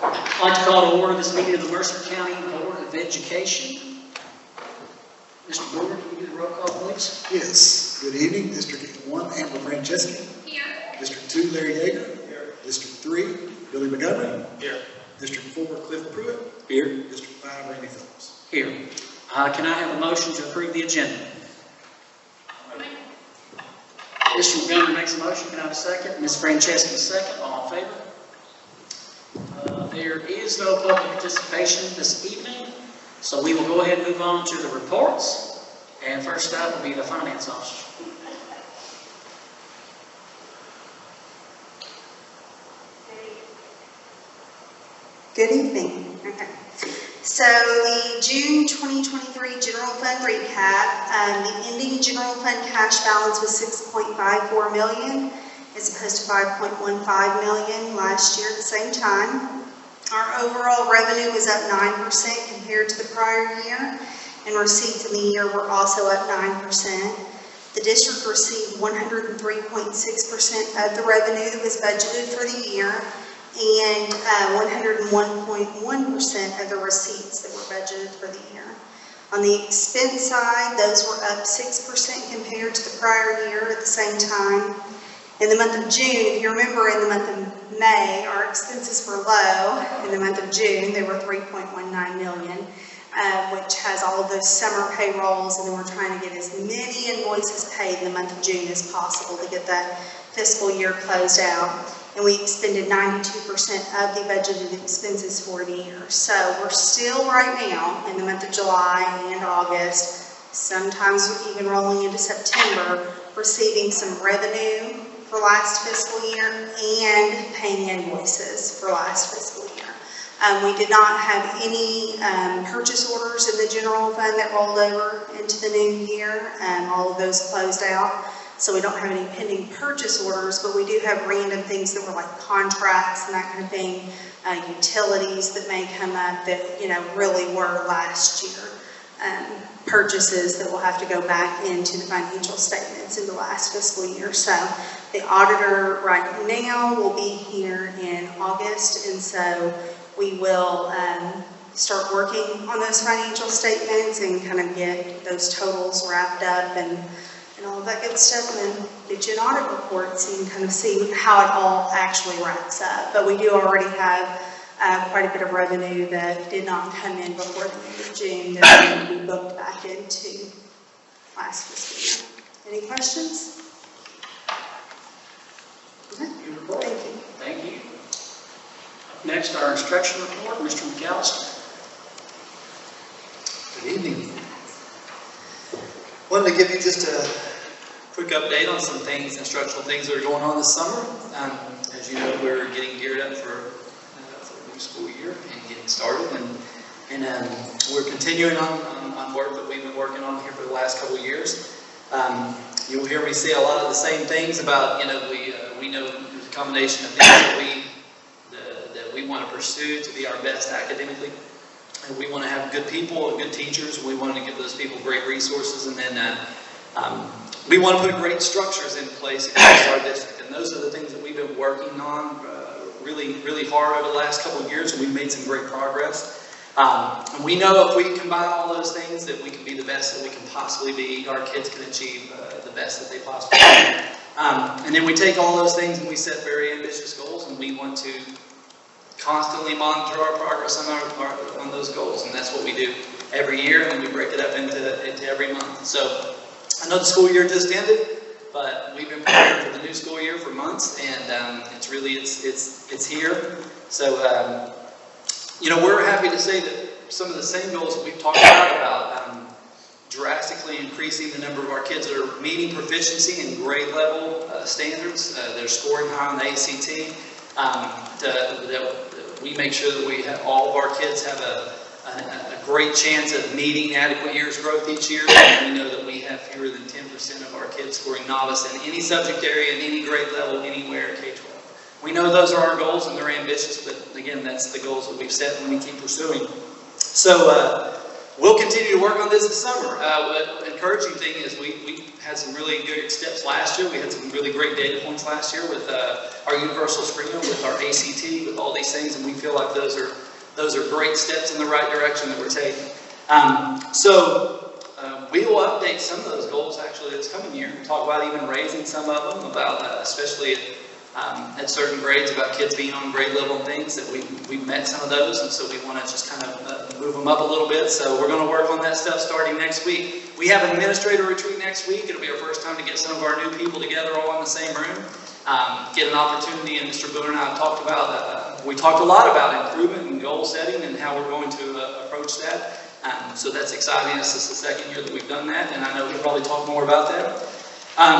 I'd like to call to order this meeting of the Mercer County Board of Education. Mr. Brewer, can you do the roll call, please? Yes. Good evening. District 1, Amber Franceschi. Here. District 2, Larry Yeager. Here. District 3, Billy McGovern. Here. District 4, Cliff Pruitt. Here. District 5, Randy Phillips. Here. Can I have a motion to approve the agenda? Mr. Montgomery makes a motion. Can I have a second? Ms. Franceschi, second. All in favor? There is no public participation this evening, so we will go ahead and move on to the reports. And first up will be the finance officer. Good evening. Okay. So the June 2023 general fund recap, the ending general fund cash balance was $6.54 million as opposed to $5.15 million last year at the same time. Our overall revenue was up 9% compared to the prior year, and receipts in the year were also up 9%. The district received 103.6% of the revenue that was budgeted for the year, and 101.1% of the receipts that were budgeted for the year. On the expense side, those were up 6% compared to the prior year at the same time. In the month of June, if you remember, in the month of May, our expenses were low. In the month of June, they were $3.19 million, which has all of those summer payrolls, and then we're trying to get as many invoices paid in the month of June as possible to get that fiscal year closed out. And we expended 92% of the budgeted expenses for the year. So we're still right now in the month of July and August, sometimes we're even rolling into September, receiving some revenue for last fiscal year and paying invoices for last fiscal year. We did not have any purchase orders in the general fund that rolled over into the new year. All of those closed out. So we don't have any pending purchase orders, but we do have random things that were like contracts and that kind of thing, utilities that may come up that, really were last year. Purchases that will have to go back into the financial statements in the last fiscal year. So the auditor right now will be here in August, and so we will start working on those financial statements and kind of get those totals wrapped up and all of that good stuff, and then get you an audit report so you can kind of see how it all actually wraps up. But we do already have quite a bit of revenue that did not come in before the end of June that we booked back into last fiscal year. Any questions? Okay. Thank you. Thank you. Next, our instruction report, Mr. McAllister. Good evening. Wanted to give you just a quick update on some things, instructional things that are going on this summer. As you know, we're getting geared up for the new school year and getting started, and we're continuing on work that we've been working on here for the last couple of years. You'll hear me say a lot of the same things about, we know there's a combination of things that we want to pursue to be our best academically. And we want to have good people and good teachers. We want to give those people great resources, and then we want to put great structures in place across our district. And those are the things that we've been working on really, really hard over the last couple of years, and we've made some great progress. And we know if we combine all those things that we can be the best that we can possibly be. Our kids can achieve the best that they possibly can. And then we take all those things and we set very ambitious goals, and we want to constantly monitor our progress on those goals, and that's what we do every year, and we break it up into every month. So I know the school year just ended, but we've been preparing for the new school year for months, and it's here. So we're happy to say that some of the same goals that we've talked about drastically increasing the number of our kids that are meeting proficiency in grade level standards. They're scoring high on the ACT. That we make sure that all of our kids have a great chance of meeting adequate years growth each year. And we know that we have fewer than 10% of our kids scoring novice in any subject area, in any grade level, anywhere K-12. We know those are our goals and they're ambitious, but again, that's the goals that we've set and we keep pursuing. So we'll continue to work on this summer. The encouraging thing is we had some really good steps last year. We had some really great data points last year with our universal screener, with our ACT, with all these things, and we feel like those are great steps in the right direction that we're taking. We will update some of those goals actually this coming year. We'll talk about even raising some of them, about especially at certain grades, about kids being on grade level and things, that we've met some of those, and so we want to just kind of move them up a little bit. So we're going to work on that stuff starting next week. We have an administrator retreat next week. It'll be our first time to get some of our new people together all in the same room. Get an opportunity, and Mr. Boone and I have talked about, we talked a lot about improvement and goal setting and how we're going to approach that. So that's exciting. This is the second year that we've done that, and I know we'll probably talk more about that.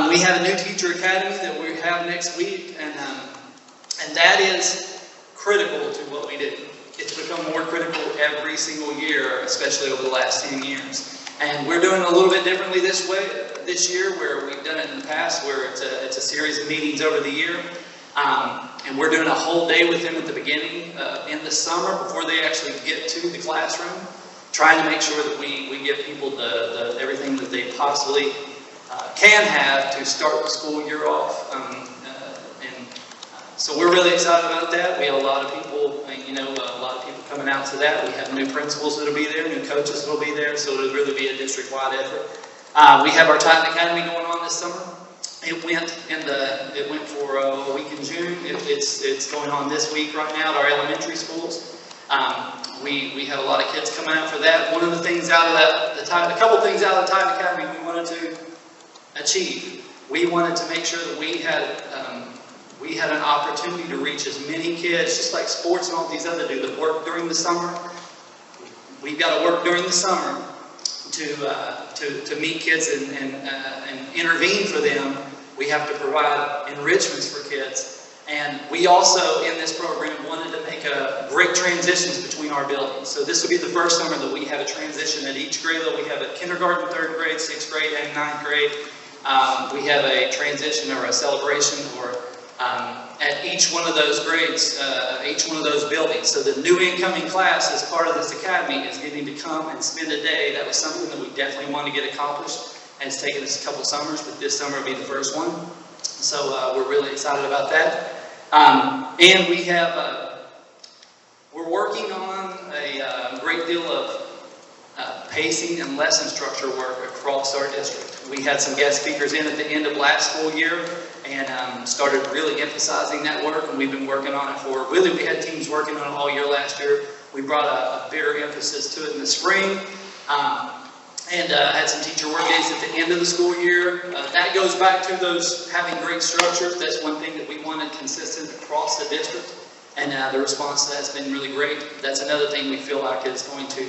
We have a new teacher academy that we have next week, and that is critical to what we do. It's become more critical every single year, especially over the last 10 years. And we're doing it a little bit differently this year, where we've done it in the past, where it's a series of meetings over the year. And we're doing a whole day with them at the beginning, in the summer, before they actually get to the classroom, trying to make sure that we give people the everything that they possibly can have to start the school year off. So we're really excited about that. We have a lot of people, a lot of people coming out to that. We have new principals that'll be there, new coaches that'll be there, so it'll really be a district-wide effort. We have our Titan Academy going on this summer. It went for a week in June. It's going on this week right now at our elementary schools. We have a lot of kids coming out for that. One of the things out of that, a couple things out of the Titan Academy we wanted to achieve. We wanted to make sure that we had an opportunity to reach as many kids, just like sports and all these other do, that work during the summer. We've got to work during the summer to meet kids and intervene for them. We have to provide enrichments for kids. And we also, in this program, wanted to make great transitions between our buildings. So this will be the first summer that we have a transition at each grade level. We have a kindergarten, 3rd grade, 6th grade, and 9th grade. We have a transition or a celebration at each one of those grades, each one of those buildings. So the new incoming class, as part of this academy, is getting to come and spend a day. That was something that we definitely wanted to get accomplished. And it's taken us a couple summers, but this summer will be the first one. So we're really excited about that. And we have, we're working on a great deal of pacing and lesson structure work across our district. We had some guest speakers in at the end of last school year and started really emphasizing that work, and we've been working on it for, really we had teams working on it all year last year. We brought a bigger emphasis to it in the spring. And had some teacher work days at the end of the school year. That goes back to those having great structures. That's one thing that we wanted consistent across the district. And the response to that's been really great. That's another thing we feel like is going to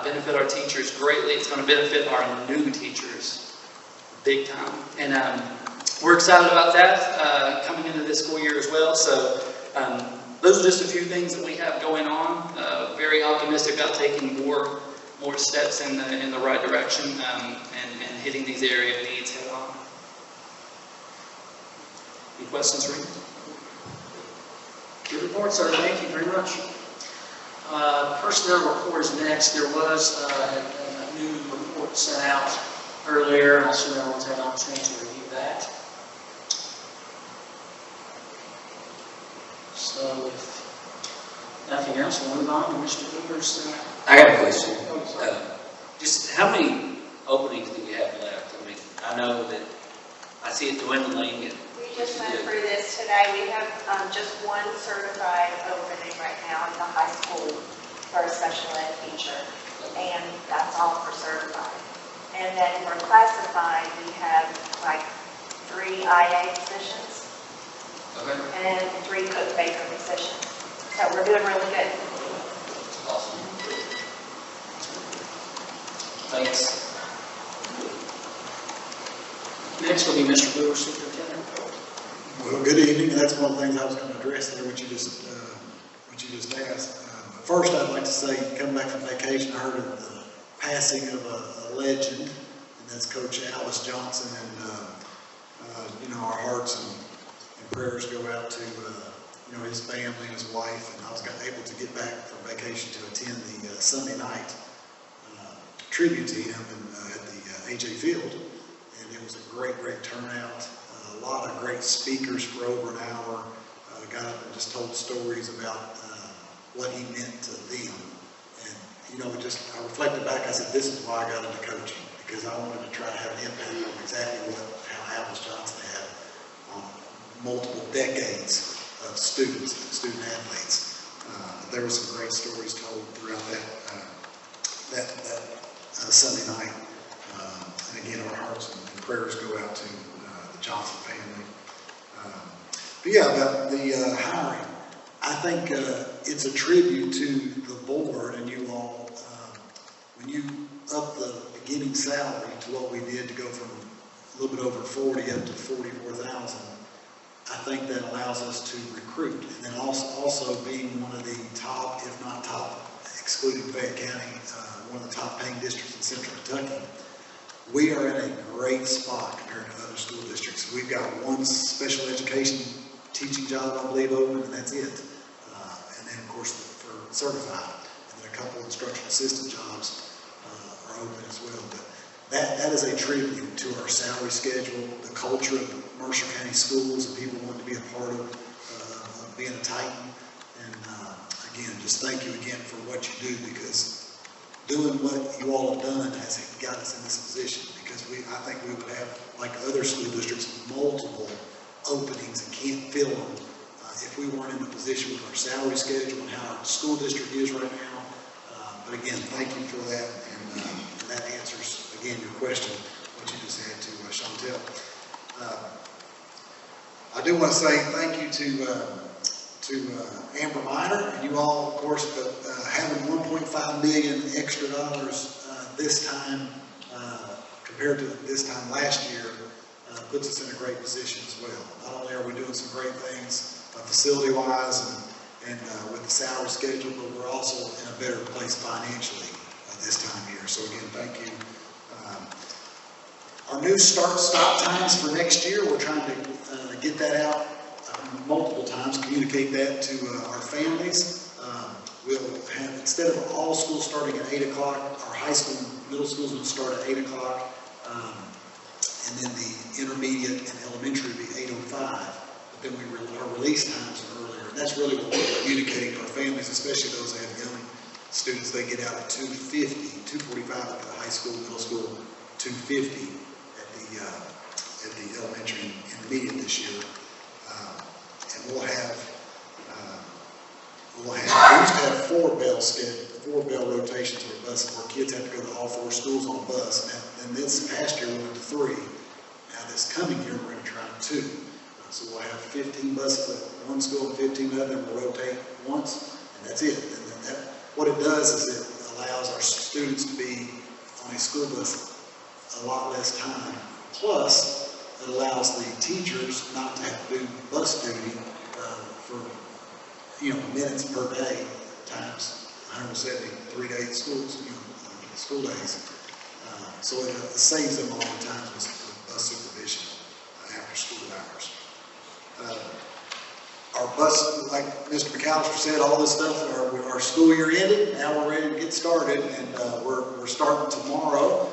benefit our teachers greatly. It's going to benefit our new teachers big time. And we're excited about that coming into this school year as well. So those are just a few things that we have going on. Very optimistic about taking more steps in the right direction and hitting these area needs head on. Any questions, Reed? Good report, sir. Thank you very much. Personnel report is next. There was a new report sent out earlier, and I assume everyone's had an opportunity to review that. So if nothing else, we'll move on to Mr. Boomer's. I got a question. Just how many openings do we have left? I mean, I know that I see it dwindling. We just went through this today. We have just one certified opening right now in the high school for a special ed teacher, and that's all for certified. And then for classified, we have like 3 IA positions and 3 cook baker positions. So we're doing really good. Awesome. Thanks. Next will be Mr. Brewer, Superintendent. Well, good evening. That's one of the things I was going to address there, what you just asked. First, I'd like to say, coming back from vacation, I heard of the passing of a legend, and that's Coach Alice Johnson. And our hearts and prayers go out to his family and his wife. And I was able to get back from vacation to attend the Sunday night tribute to him at the AJ Field, and it was a great turnout. A lot of great speakers for over an hour. Got up and just told stories about what he meant to them. And, you know, I reflected back, I said, this is why I got into coaching, because I wanted to try to have an impact on exactly how Atlas Johnson had on multiple decades of students and student athletes. There were some great stories told throughout that Sunday night. And again, our hearts and prayers go out to the Johnson family. But yeah, about the hiring, I think it's a tribute to the board and you all. When you up the beginning salary to what we did to go from a little bit over 40 up to 44,000, I think that allows us to recruit. And then also being one of the top, if not top, excluding Fayette County, one of the top paying districts in Central Kentucky, we are in a great spot compared to other school districts. We've got one special education teaching job, I believe, open, and that's it. And then, of course, for certified, and then a couple of instructional assistant jobs are open as well. But that is a tribute to our salary schedule, the culture of Mercer County schools, and people want to be a part of being a Titan. And again, just thank you again for what you do, because doing what you all have done has got us in this position. Because I think we would have, like other school districts, multiple openings and can't fill them if we weren't in the position with our salary schedule and how our school district is right now. But again, thank you for that, and that answers, again, your question, what you just had to Chantel. I do want to say thank you to Amber Miner, and you all, of course, having $1.5 million extra this time compared to this time last year puts us in a great position as well. Not only are we doing some great things facility-wise and with the salary schedule, but we're also in a better place financially this time of year. So again, thank you. Our new start-stop times for next year, we're trying to get that out multiple times, communicate that to our families. We'll have, instead of all schools starting at 8 o'clock, our high school and middle schools will start at 8 o'clock. And then the intermediate and elementary will be 8:05. But then our release times are earlier. And that's really what we're communicating to our families, especially those that have young students. They get out at 2:45 at the high school, middle school, 2:50 at the elementary and intermediate this year. And we used to have 4 bell rotations of buses where kids have to go to all 4 schools on a bus. And this past year we went to 3. Now this coming year we're going to try 2. So we'll have 15 buses at one school and 15 at another, and we'll rotate once, and that's it. And what it does is it allows our students to be on a school bus a lot less time. Plus, it allows the teachers not to have to do bus duty for minutes per day times 173 days school days. So it saves them a lot of times with bus supervision after school hours. Our bus, like Mr. McAllister said, all this stuff, our school year ended. Now we're ready to get started, and we're starting tomorrow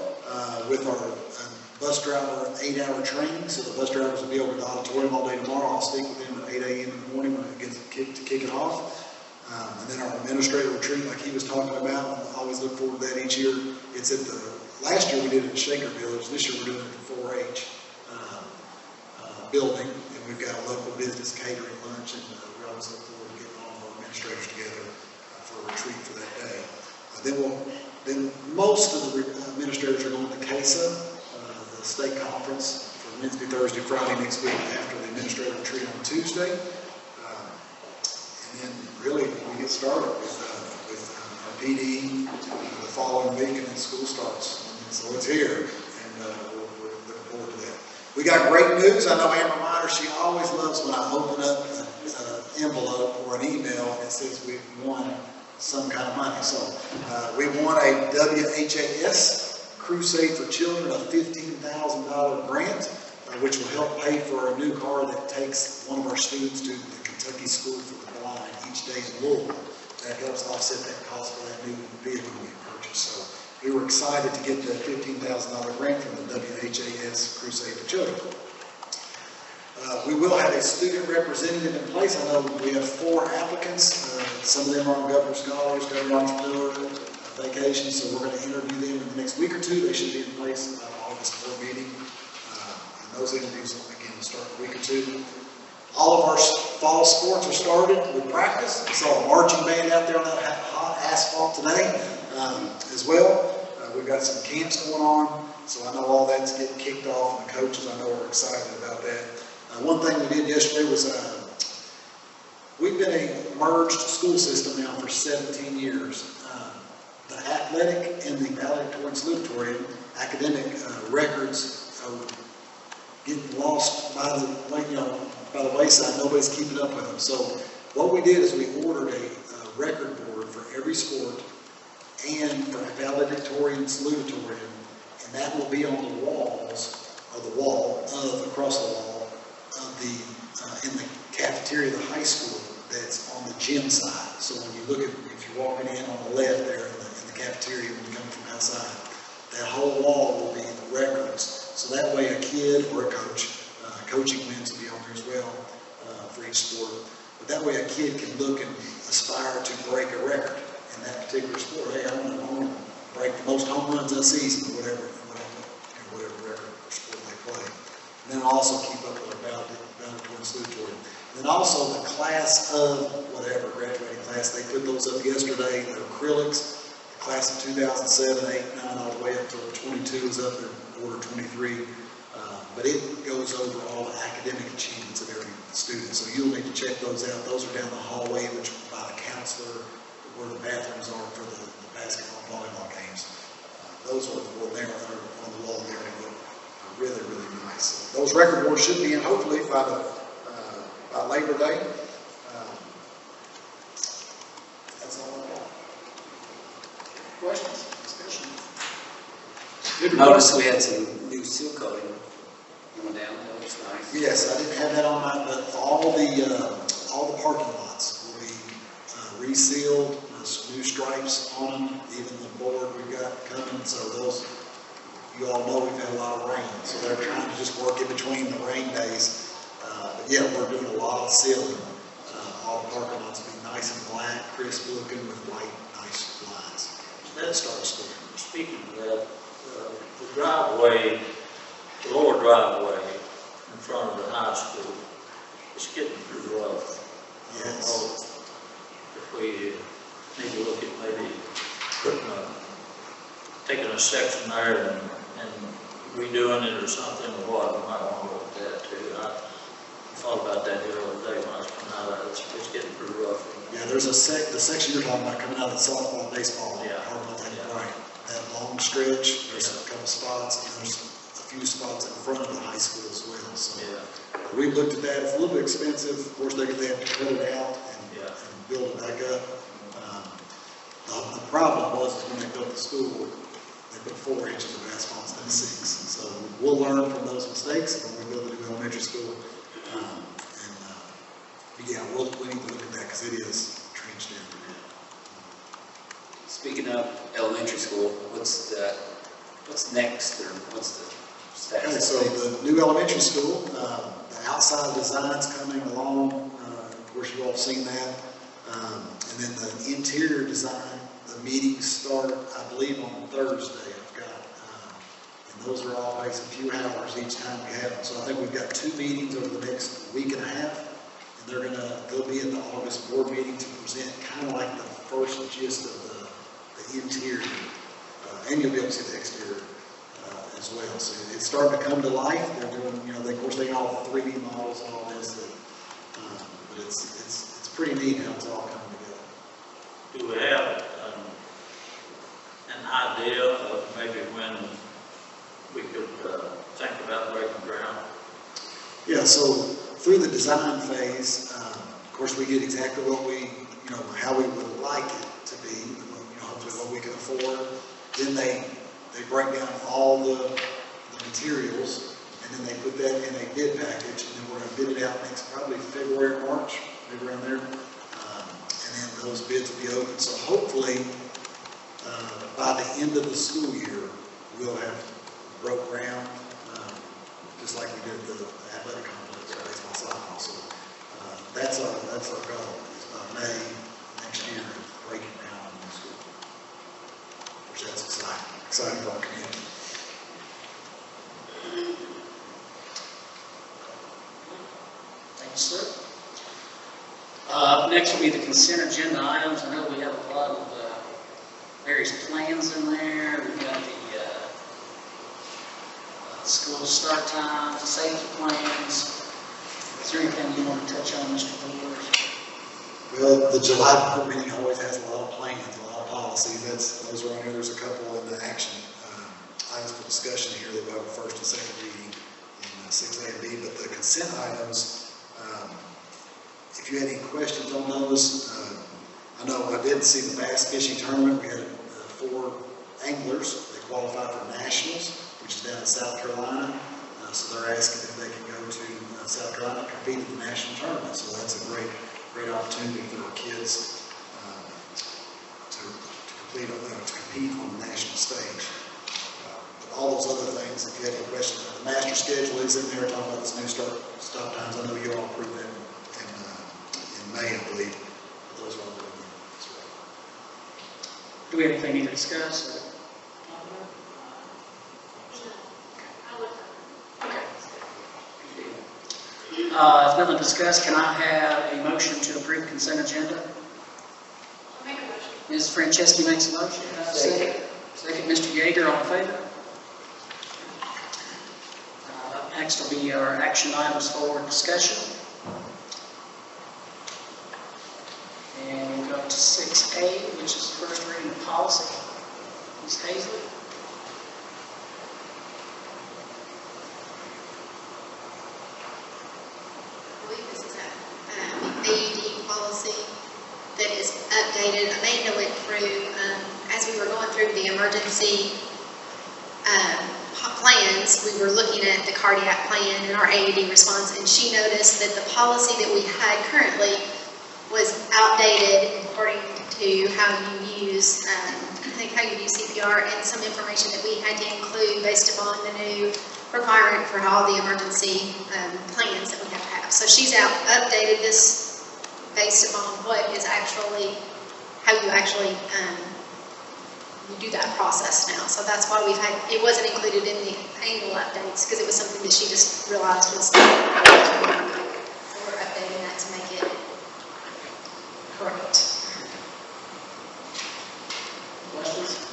with our bus driver 8-hour training. So the bus drivers will be over at the auditorium all day tomorrow. I'll speak with them at 8 a.m. in the morning when it gets to kick it off. And then our administrative retreat, like he was talking about, I always look forward to that each year. It's at last year we did it at Shaker Village. This year we're doing it at the 4-H building. And we've got a local business catering lunch, and we always look forward to getting all of our administrators together for a retreat for that day. Then most of the administrators are going to CASA, the state conference, for Wednesday, Thursday, Friday next week after the administrative retreat on Tuesday. And then really we get started with our PD the following week, and then school starts. So it's here, and we're looking forward to that. We got great news. I know Amber Miner, she always loves when I open up an envelope or an email and it says we've won some kind of money. So we won a WHAS Crusade for Children, a $15,000 grant, which will help pay for a new car that takes one of our students to the Kentucky School for the Blind each day in Louisville. That helps offset that cost for that new vehicle we purchased. So we were excited to get the $15,000 grant from the WHAS Crusade for Children. We will have a student representative in place. I know we have 4 applicants. Some of them are on Governor Scholars, Governor Entrepreneur, vacation, so we're going to interview them in the next week or 2. They should be in place by the August 4 meeting. And those interviews, again, will start in a week or 2. All of our fall sports are started with practice. We saw a marching band out there on that hot asphalt today as well. We've got some camps going on, so I know all that's getting kicked off, and the coaches, I know, are excited about that. One thing we did yesterday was, we've been a merged school system now for 17 years. The athletic and the valedictorian salutatorian academic records are getting lost by the way, by the wayside. Nobody's keeping up with them. So what we did is we ordered a record board for every sport and for valedictorian salutatorian, and that will be on the walls, or the wall of, across the wall of the, in the cafeteria of the high school that's on the gym side. So when you look at, if you're walking in on the left there in the cafeteria when you come from outside, that whole wall will be records. So that way a kid or a coach, coaching wins will be on there as well for each sport. But that way a kid can look and aspire to break a record in that particular sport. Hey, I want to break the most home runs this season, or whatever record or sport they play. And then also keep up with our valedictorian salutatorian. And then also the class of whatever, graduating class, they put those up yesterday. They're acrylics. The class of 2007, 8, 9, all the way up to 22 is up there, order 23. But it goes over all the academic achievements of every student. So you'll need to check those out. Those are down the hallway, which by the counselor, where the bathrooms are for the basketball, volleyball games. Those are there on the wall there. They look really, really nice. So those record boards should be in hopefully by Labor Day. That's all I've got. Questions? Discussion? Notice we had some new seal coating going down, that looks nice. Yes, I didn't have that on my, but all the parking lots will be resealed, there's new stripes on them, even the board we've got coming, so those, you all know we've had a lot of rain, so they're trying to just work in between the rain days. But yeah, we're doing a lot of sealing. All the parking lots will be nice and black, crisp looking with white, nice lines. That starts school. Speaking of that, the driveway, the lower driveway in front of the high school, is getting pretty rough. I don't know if we need to look at maybe taking a section there and redoing it or something, or what. We might want to look at that too. I thought about that the other day when I was coming out of it. It's getting pretty rough. Yeah, there's the section you're talking about coming out of the softball, baseball. Yeah. Right. That long stretch, there's a couple spots, and there's a few spots in front of the high school as well. So we've looked at that. It's a little bit expensive. Of course, they have to cut it out and build it back up. The problem was when they built the school, they put 4 inches of asphalt instead of 6. So we'll learn from those mistakes when we build a new elementary school. We need to look at that because it is trenched in. Speaking of elementary school, what's next, or what's the Okay, status? so the new elementary school, the outside design's coming along. Of course, you all have seen that. And then the interior design, the meetings start, I believe, on Thursday. I've got, and those are all takes a few hours each time we have them. So I think we've got 2 meetings over the next week and a half. And they'll be at the August board meeting to present kind of like the first gist of the interior. And you'll be able to see the exterior as well. So it's starting to come to life. They're doing, of course, they got all the 3D models and all this. But it's pretty neat how it's all coming together. Do we have an idea of maybe when we could think about breaking ground? Yeah, so through the design phase, of course, we get exactly what we, how we would like it to be, hopefully what we can afford. Then they break down all the materials, and then they put that in a bid package, and then we're going to bid it out next, probably February, March, maybe around there. And then those bids will be open. So hopefully, By the end of the school year, we'll have broke ground, just like we did the athletic complex, or baseball, softball. So that's our goal, is by May next year, breaking ground in the school. Which that's exciting for our community. Thank you, sir. Next will be the consent agenda items. I know we have a lot of various plans in there. We've got the school start times, safety plans. Is there anything you want to touch on, Mr. Bowers? Well, the July board meeting always has a lot of plans, a lot of policies. Those are on here. There's a couple in the action items for discussion here that we have a first and second reading in 6A and B. But the consent items, if you had any questions on those, I know I did see the bass fishing tournament. We had 4 anglers. They qualified for nationals, which is down in South Carolina. So they're asking if they can go to South Carolina and compete in the national tournament. So that's a great opportunity for our kids to compete on the national stage. But all those other things, if you had any questions, the master schedule is in there, talking about this new stop times. I know you all approved that in May, I believe. But those are all good. Do we have anything you need to discuss? If nothing to discuss, can I have a motion to approve consent agenda? I'll make a motion. Ms. Franceschi makes a motion. Can I have a second? Second, Mr. Yeager, all in favor? Next will be our action items for discussion. And we'll go to 6A, which is the first reading of policy. Ms. Hazley? I believe this is an AED policy that is updated. Amanda went through, as we were going through the emergency plans, we were looking at the cardiac plan and our AED response, and she noticed that the policy that we had currently was outdated according to how you use, how you use CPR, and some information that we had to include based upon the new requirement for all the emergency plans that we have to have. So she's updated this based upon what is actually, how you actually you do that process now. So that's why it wasn't included in the annual updates, because it was something that she just realized was, so we're updating that to make it correct. Questions?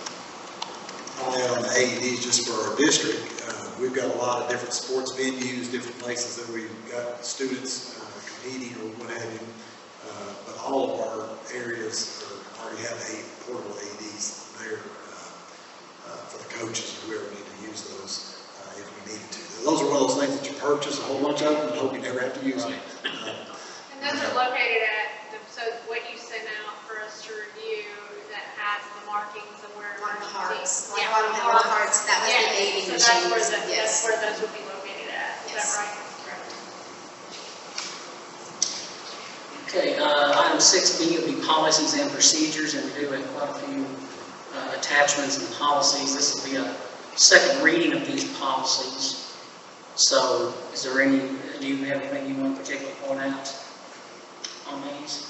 Only on the AEDs, just for our district, we've got a lot of different sports venues, different places that we've got students competing or what have you. But all of our areas already have portable AEDs there for the coaches or whoever need to use those if we needed to. Those are one of those things that you purchase a whole bunch of them and hope you never have to use them. And those are located so what you sent out for us to review that has the markings of where. On the hearts, like Yeah, bottom on the of the hearts. hearts, that was the AED Yes, machine. so that's Yes. where those would be located at, is Yes. that right? Okay, item 6B will be policies and procedures, and we do have quite a few attachments and policies. This will be a second reading of these policies. So, do you have anything you want to particularly point out on these?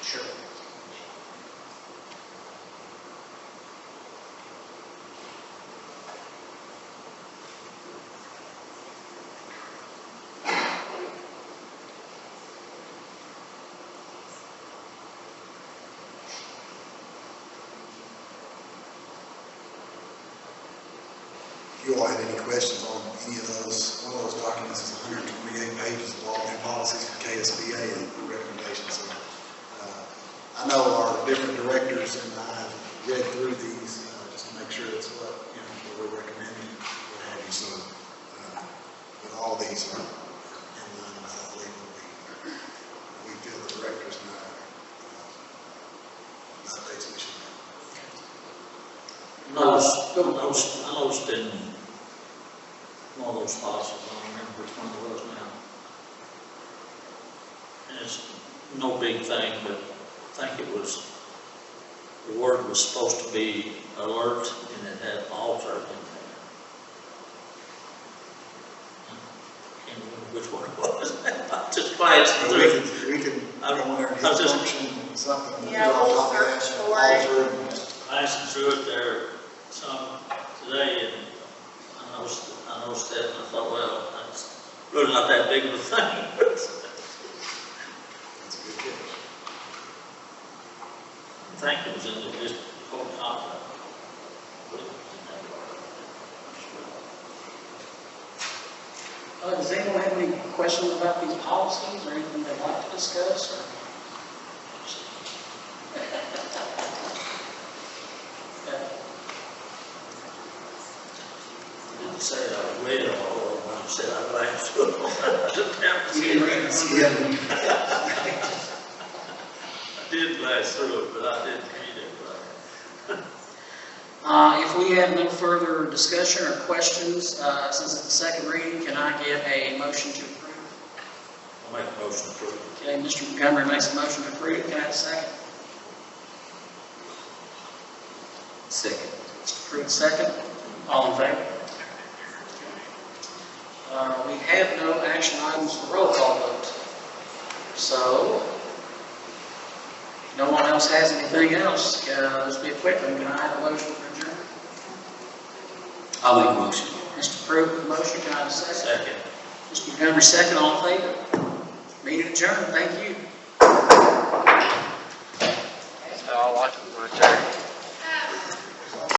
Sure. If you all have any questions on any of those, one of those documents is 128 pages of all new policies for KSBA and recommendations. So, I know our different directors and I have read through these just to make sure it's what we're recommending, what have you. So, but all these are in line with, I believe, what we feel the directors and I updates we should make. I noticed in one of those policies, I don't remember which one it was now. And it's no big thing, but think it was, the word was supposed to be alert, and it had alter in there. Can't remember which one it was. I just glanced So through it. we can I go don't- in there and I hit just- function, something. Yeah, we'll on top of that, search for it. alter and- Glancing through it there some today, and I noticed that, and I thought, well, that's really not that big of a thing, but That's a good catch. I think it was in the district court contract. But it was in that part. Does anyone have any questions about these policies or anything they'd like to discuss? Or? I didn't say I read it all, when I said I glanced through it. I didn't have to You didn't read it? Yeah. I did glance through it, but I didn't read it, but. If we have no further discussion or questions, since it's the second reading, can I get a motion to approve? I'll make a motion to approve. Okay, Mr. Montgomery makes a motion to approve. Can I have a second? Second. Mr. Pruitt, second. All in favor? We have no action items for roll call vote. So, if no one else has anything else, this will be a quick one. Can I have a motion for adjournment? I'll make a motion. Mr. Pruitt, motion. Can I have a second? Second. Mr. Montgomery, second. All in favor? Meeting adjourned. Thank you. I like it, we're adjourned.